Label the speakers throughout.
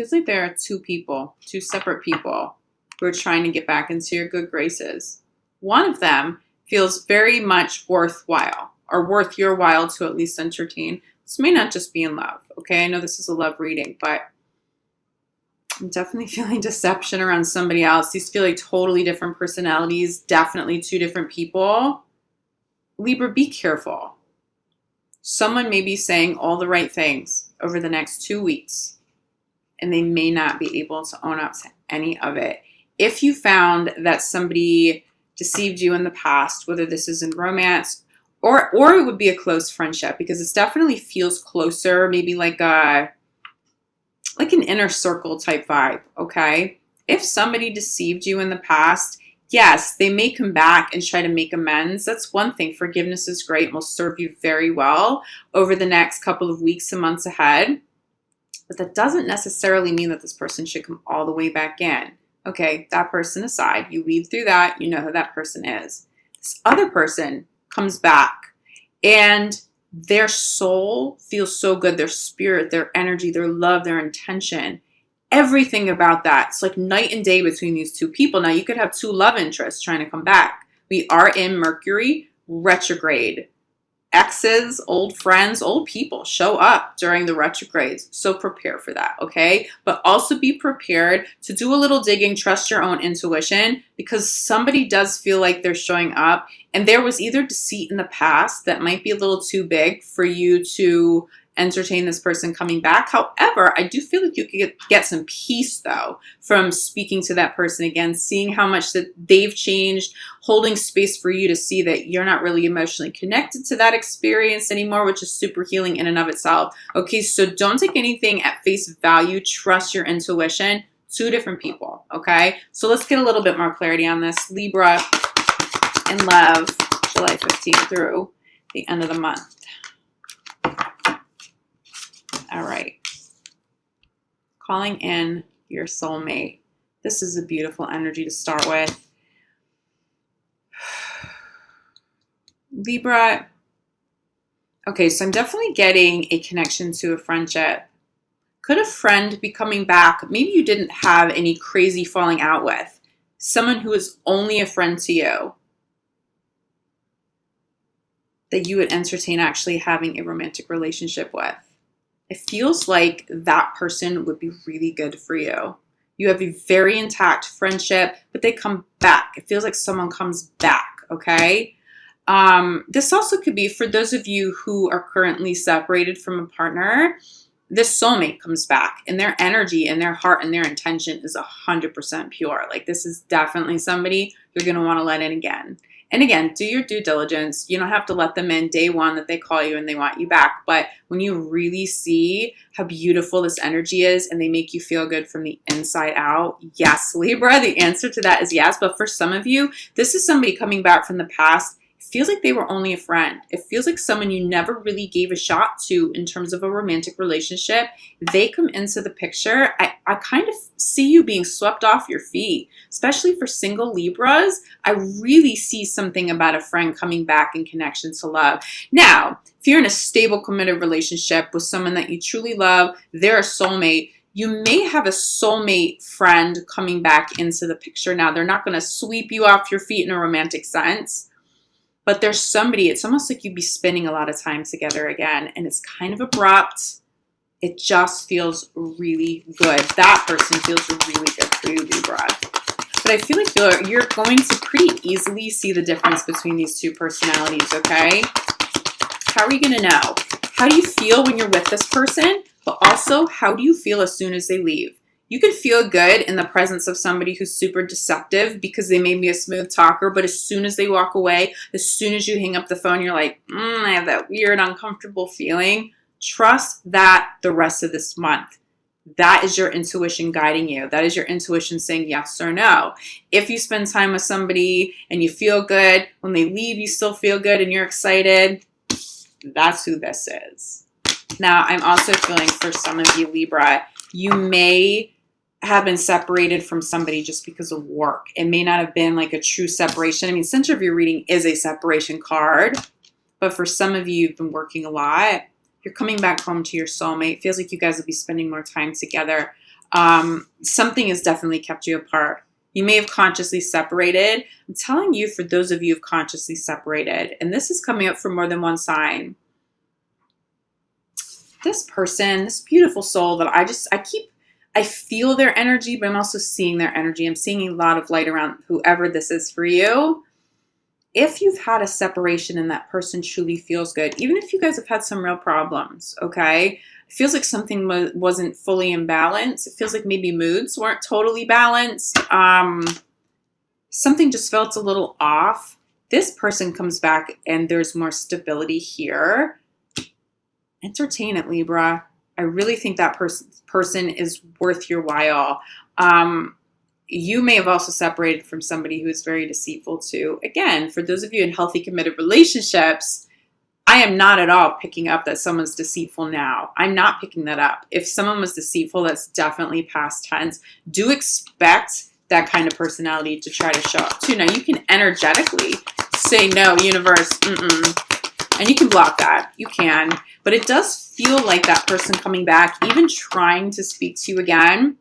Speaker 1: feels like there are two people, two separate people who are trying to get back into your good graces. One of them feels very much worthwhile or worth your while to at least entertain. This may not just be in love, okay? I know this is a love reading, but I'm definitely feeling deception around somebody else. These feel like totally different personalities, definitely two different people. Libra, be careful. Someone may be saying all the right things over the next 2 weeks, and they may not be able to own up to any of it. If you found that somebody deceived you in the past, whether this is in romance or it would be a close friendship, because it definitely feels closer, maybe like an inner circle type vibe, okay? If somebody deceived you in the past, yes, they may come back and try to make amends. That's one thing. Forgiveness is great and will serve you very well over the next couple of weeks and months ahead. But that doesn't necessarily mean that this person should come all the way back in. Okay, that person aside, you weave through that, you know who that person is. This other person comes back and their soul feels so good. Their spirit, their energy, their love, their intention, everything about that. It's like night and day between these two people. Now, you could have two love interests trying to come back. We are in Mercury retrograde. Exes, old friends, old people show up during the retrogrades. So prepare for that, okay? But also be prepared to do a little digging, trust your own intuition, because somebody does feel like they're showing up and there was either deceit in the past that might be a little too big for you to entertain this person coming back. However, I do feel like you could get some peace though from speaking to that person again, seeing how much that they've changed, holding space for you to see that you're not really emotionally connected to that experience anymore, which is super healing in and of itself. Okay, so don't take anything at face value. Trust your intuition. Two different people, okay? So let's get a little bit more clarity on this. Libra in love, July 15th through the end of the month. All right. Calling in your soulmate. This is a beautiful energy to start with. Libra. Okay, so I'm definitely getting a connection to a friendship. Could a friend be coming back? Maybe you didn't have any crazy falling out with. Someone who is only a friend to you, that you would entertain actually having a romantic relationship with. It feels like that person would be really good for you. You have a very intact friendship, but they come back. It feels like someone comes back, okay? This also could be for those of you who are currently separated from a partner. This soulmate comes back and their energy and their heart and their intention is 100% pure. Like this is definitely somebody you're going to want to let in again. And again, do your due diligence. You don't have to let them in day one that they call you and they want you back. But when you really see how beautiful this energy is and they make you feel good from the inside out, yes, Libra, the answer to that is yes. But for some of you, this is somebody coming back from the past. It feels like they were only a friend. It feels like someone you never really gave a shot to in terms of a romantic relationship. They come into the picture. I kind of see you being swept off your feet, especially for single Libras. I really see something about a friend coming back in connection to love. Now, if you're in a stable, committed relationship with someone that you truly love, they're a soulmate. You may have a soulmate friend coming back into the picture. Now, they're not going to sweep you off your feet in a romantic sense. But there's somebody, it's almost like you'd be spending a lot of time together again. And it's kind of abrupt. It just feels really good. That person feels really good for you, Libra. But I feel like you're going to pretty easily see the difference between these two personalities, okay? How are you going to know? How do you feel when you're with this person? But also, how do you feel as soon as they leave? You could feel good in the presence of somebody who's super deceptive because they may be a smooth talker, but as soon as they walk away, as soon as you hang up the phone, you're like, I have that weird, uncomfortable feeling. Trust that the rest of this month. That is your intuition guiding you. That is your intuition saying yes or no. If you spend time with somebody and you feel good, when they leave, you still feel good and you're excited, that's who this is. Now, I'm also feeling for some of you, Libra, you may have been separated from somebody just because of work. It may not have been like a true separation. I mean, center of your reading is a separation card, but for some of you, you've been working a lot. You're coming back home to your soulmate. It feels like you guys will be spending more time together. Something has definitely kept you apart. You may have consciously separated. I'm telling you, for those of you who've consciously separated, and this is coming up for more than one sign, this person, this beautiful soul that I feel their energy, but I'm also seeing their energy. I'm seeing a lot of light around whoever this is for you. If you've had a separation and that person truly feels good, even if you guys have had some real problems, okay? It feels like something wasn't fully in balance. It feels like maybe moods weren't totally balanced. Something just felt a little off. This person comes back and there's more stability here. Entertain it, Libra. I really think that person is worth your while. You may have also separated from somebody who is very deceitful too. Again, for those of you in healthy, committed relationships, I am not at all picking up that someone's deceitful now. I'm not picking that up. If someone was deceitful, that's definitely past tense. Do expect that kind of personality to try to show up too. Now, you can energetically say, no, universe, and you can block that. You can. But it does feel like that person coming back, even trying to speak to you again,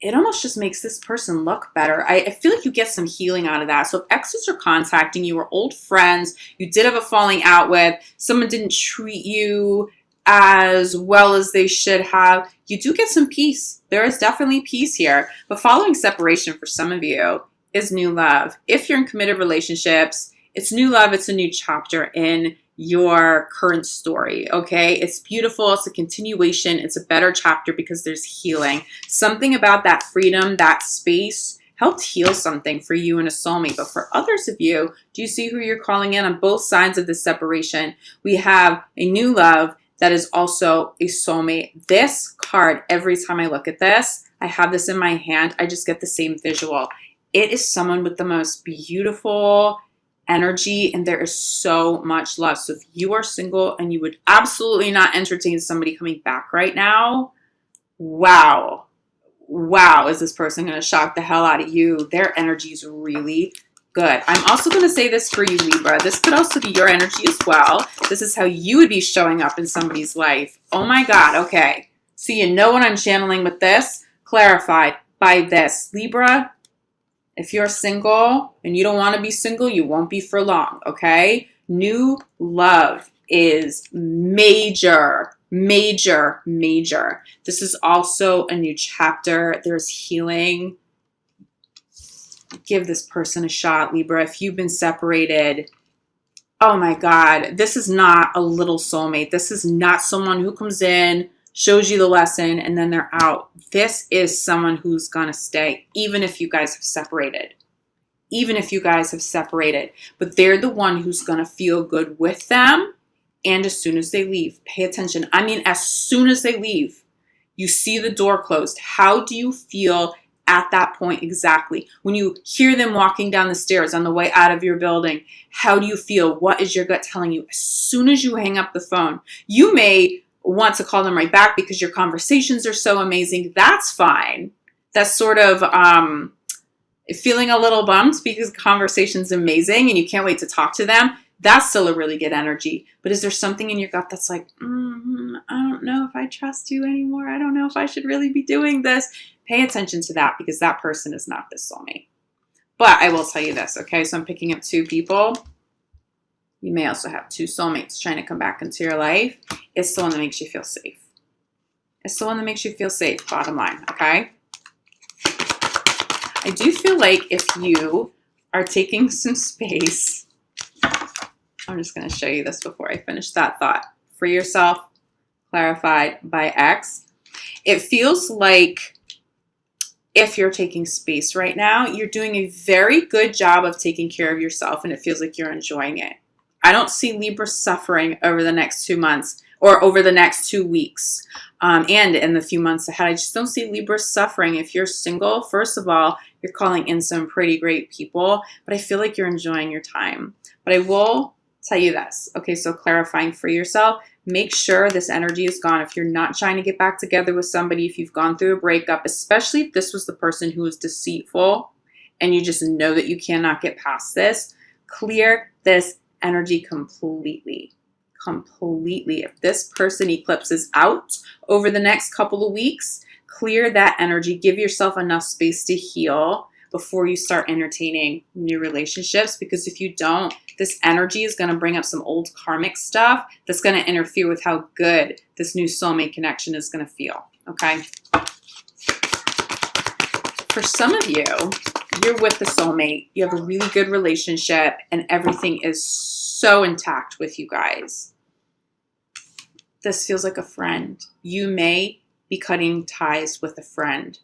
Speaker 1: it almost just makes this person look better. I feel like you get some healing out of that. So if exes are contacting you or old friends you did have a falling out with, someone didn't treat you as well as they should have, you do get some peace. There is definitely peace here. But following separation for some of you is new love. If you're in committed relationships, it's new love. It's a new chapter in your current story, okay? It's beautiful. It's a continuation. It's a better chapter because there's healing. Something about that freedom, that space helped heal something for you and a soulmate. But for others of you, do you see who you're calling in on both sides of this separation? We have a new love that is also a soulmate. This card, every time I look at this, I have this in my hand, I just get the same visual. It is someone with the most beautiful energy, and there is so much love. So if you are single and you would absolutely not entertain somebody coming back right now, wow, is this person going to shock the hell out of you? Their energy is really good. I'm also going to say this for you, Libra. This could also be your energy as well. This is how you would be showing up in somebody's life. Oh my God. Okay. So you know what I'm channeling with this? Clarified by this. Libra, if you're single and you don't want to be single, you won't be for long, okay? New love is major. This is also a new chapter. There's healing. Give this person a shot, Libra. If you've been separated, oh my God, this is not a little soulmate. This is not someone who comes in, shows you the lesson, and then they're out. This is someone who's going to stay, even if you guys have separated. But they're the one who's going to feel good with them. And as soon as they leave, pay attention. I mean, as soon as they leave, you see the door closed. How do you feel at that point exactly? When you hear them walking down the stairs on the way out of your building, how do you feel? What is your gut telling you? As soon as you hang up the phone, you may want to call them right back because your conversations are so amazing. That's fine. That's sort of feeling a little bummed because the conversation's amazing and you can't wait to talk to them. That's still a really good energy. But is there something in your gut that's like, I don't know if I trust you anymore. I don't know if I should really be doing this. Pay attention to that because that person is not this soulmate. But I will tell you this, okay? So I'm picking up two people. You may also have two soulmates trying to come back into your life. It's the one that makes you feel safe. Bottom line, okay? I do feel like if you are taking some space, I'm just going to show you this before I finish that thought. Free yourself, clarified by X. It feels like if you're taking space right now, you're doing a very good job of taking care of yourself, and it feels like you're enjoying it. I don't see Libra suffering over the next 2 months or over the next 2 weeks and in the few months ahead. I just don't see Libra suffering. If you're single, first of all, you're calling in some pretty great people, but I feel like you're enjoying your time. But I will tell you this. Okay, so clarifying for yourself, make sure this energy is gone. If you're not trying to get back together with somebody, if you've gone through a breakup, especially if this was the person who was deceitful and you just know that you cannot get past this, clear this energy completely. completely. If this person eclipses out over the next couple of weeks, clear that energy. Give yourself enough space to heal before you start entertaining new relationships, because if you don't, this energy is going to bring up some old karmic stuff that's going to interfere with how good this new soulmate connection is going to feel, okay? For some of you, you're with the soulmate, you have a really good relationship, and everything is so intact with you guys. This feels like a friend. You may be cutting ties with a friend.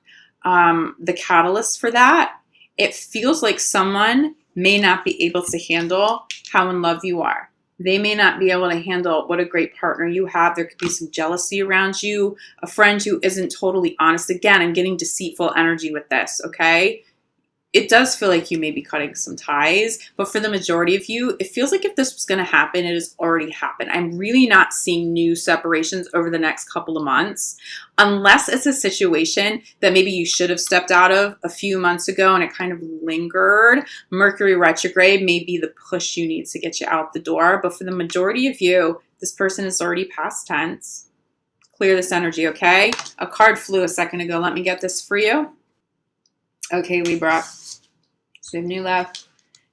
Speaker 1: The catalyst for that, it feels like someone may not be able to handle how in love you are. They may not be able to handle what a great partner you have. There could be some jealousy around you, a friend who isn't totally honest. Again, I'm getting deceitful energy with this, okay? It does feel like you may be cutting some ties, but for the majority of you, it feels like if this was going to happen, it has already happened. I'm really not seeing new separations over the next couple of months, unless it's a situation that maybe you should have stepped out of a few months ago and it kind of lingered. Mercury retrograde may be the push you need to get you out the door, but for the majority of you, this person is already past tense. Clear this energy, okay? A card flew a second ago. Let me get this for you. Okay, Libra. So we have new love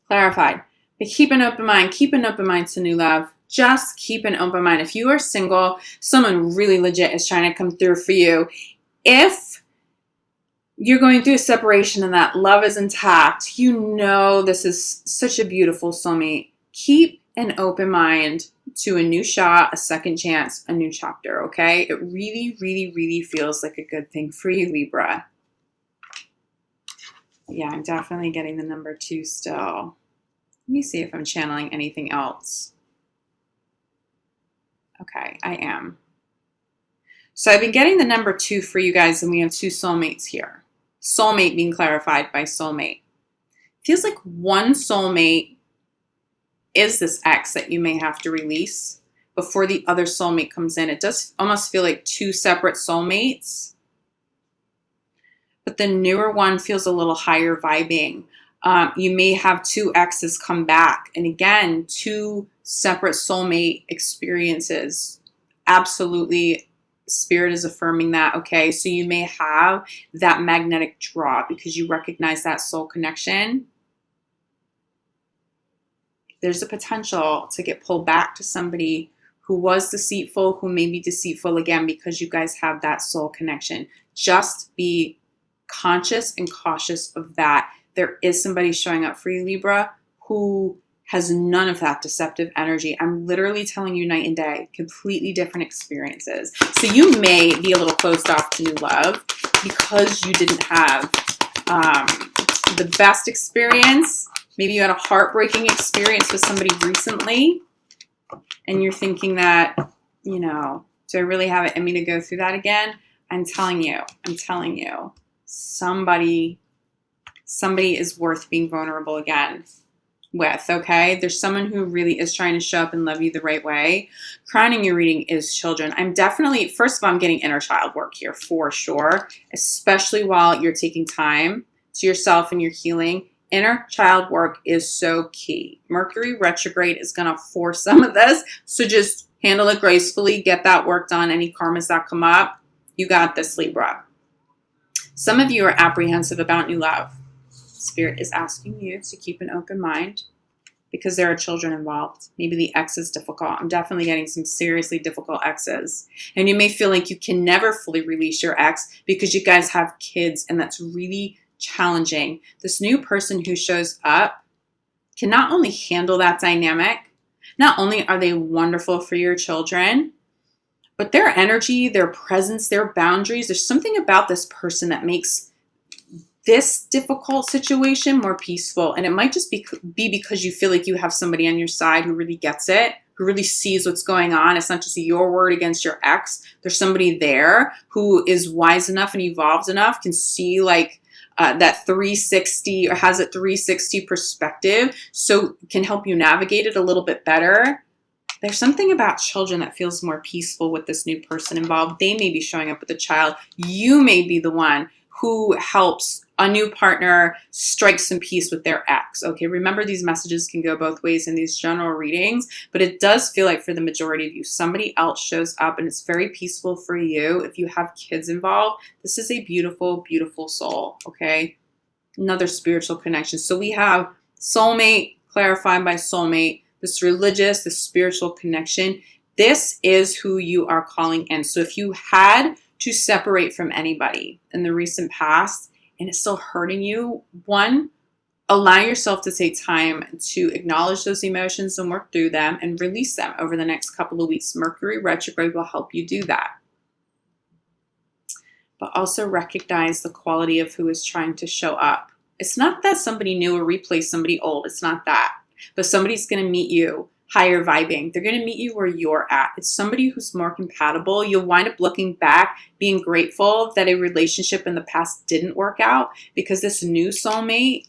Speaker 1: clarified. But keep an open mind. Keep an open mind to new love. Just keep an open mind. If you are single, someone really legit is trying to come through for you. If you're going through a separation and that love is intact, you know this is such a beautiful soulmate. Keep an open mind to a new shot, a second chance, a new chapter, okay? It really, really, really feels like a good thing for you, Libra. Yeah, I'm definitely getting the number 2 still. Let me see if I'm channeling anything else. Okay, I am. So I've been getting the number 2 for you guys, and we have 2 soulmates here. Soulmate being clarified by soulmate. Feels like one soulmate is this ex that you may have to release before the other soulmate comes in. It does almost feel like 2 separate soulmates. But the newer one feels a little higher vibing. You may have 2 exes come back. And again, 2 separate soulmate experiences. Absolutely, Spirit is affirming that, okay? So you may have that magnetic draw because you recognize that soul connection. There's a potential to get pulled back to somebody who was deceitful, who may be deceitful again because you guys have that soul connection. Just be conscious and cautious of that. There is somebody showing up for you, Libra, who has none of that deceptive energy. I'm literally telling you night and day, completely different experiences. So you may be a little closed off to new love because you didn't have the best experience. Maybe you had a heartbreaking experience with somebody recently and you're thinking that, you know, do I really have it in me to go through that again? I'm telling you, somebody is worth being vulnerable again with, okay? There's someone who really is trying to show up and love you the right way. Crowning your reading is children. I'm definitely, first of all, I'm getting inner child work here for sure, especially while you're taking time to yourself and you're healing. Inner child work is so key. Mercury retrograde is going to force some of this, so just handle it gracefully, get that work done. Any karmas that come up, you got this, Libra. Some of you are apprehensive about new love. Spirit is asking you to keep an open mind because there are children involved. Maybe the ex is difficult. I'm definitely getting some seriously difficult exes. And you may feel like you can never fully release your ex because you guys have kids, and that's really challenging. This new person who shows up can not only handle that dynamic, not only are they wonderful for your children, but their energy, their presence, their boundaries, there's something about this person that makes this difficult situation more peaceful. And it might just be because you feel like you have somebody on your side who really gets it, who really sees what's going on. It's not just your word against your ex. There's somebody there who is wise enough and evolved enough, can see like that 360 or has a 360 perspective, so can help you navigate it a little bit better. There's something about children that feels more peaceful with this new person involved. They may be showing up with a child. You may be the one who helps a new partner strikes some peace with their ex. Okay, remember these messages can go both ways in these general readings, but it does feel like for the majority of you, somebody else shows up and it's very peaceful for you. If you have kids involved, this is a beautiful, beautiful soul, okay? Another spiritual connection. So we have soulmate, clarified by soulmate, this religious, this spiritual connection. This is who you are calling in. So if you had to separate from anybody in the recent past, and it's still hurting you, one, allow yourself to take time to acknowledge those emotions and work through them and release them over the next couple of weeks. Mercury retrograde will help you do that. But also recognize the quality of who is trying to show up. It's not that somebody new or replace somebody old. It's not that. But somebody's going to meet you higher vibing. They're going to meet you where you're at. It's somebody who's more compatible. You'll wind up looking back, being grateful that a relationship in the past didn't work out, because this new soulmate,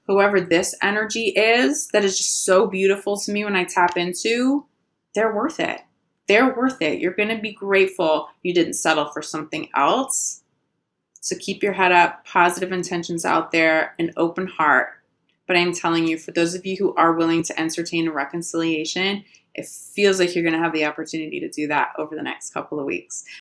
Speaker 1: whoever this energy is, that is just so beautiful to me when I tap into, they're worth it. They're worth it. You're going to be grateful you didn't settle for something else. So keep your head up, positive intentions out there, an open heart. But I'm telling you, for those of you who are willing to entertain a reconciliation, it feels like you're going to have the opportunity to do that over the next couple of weeks.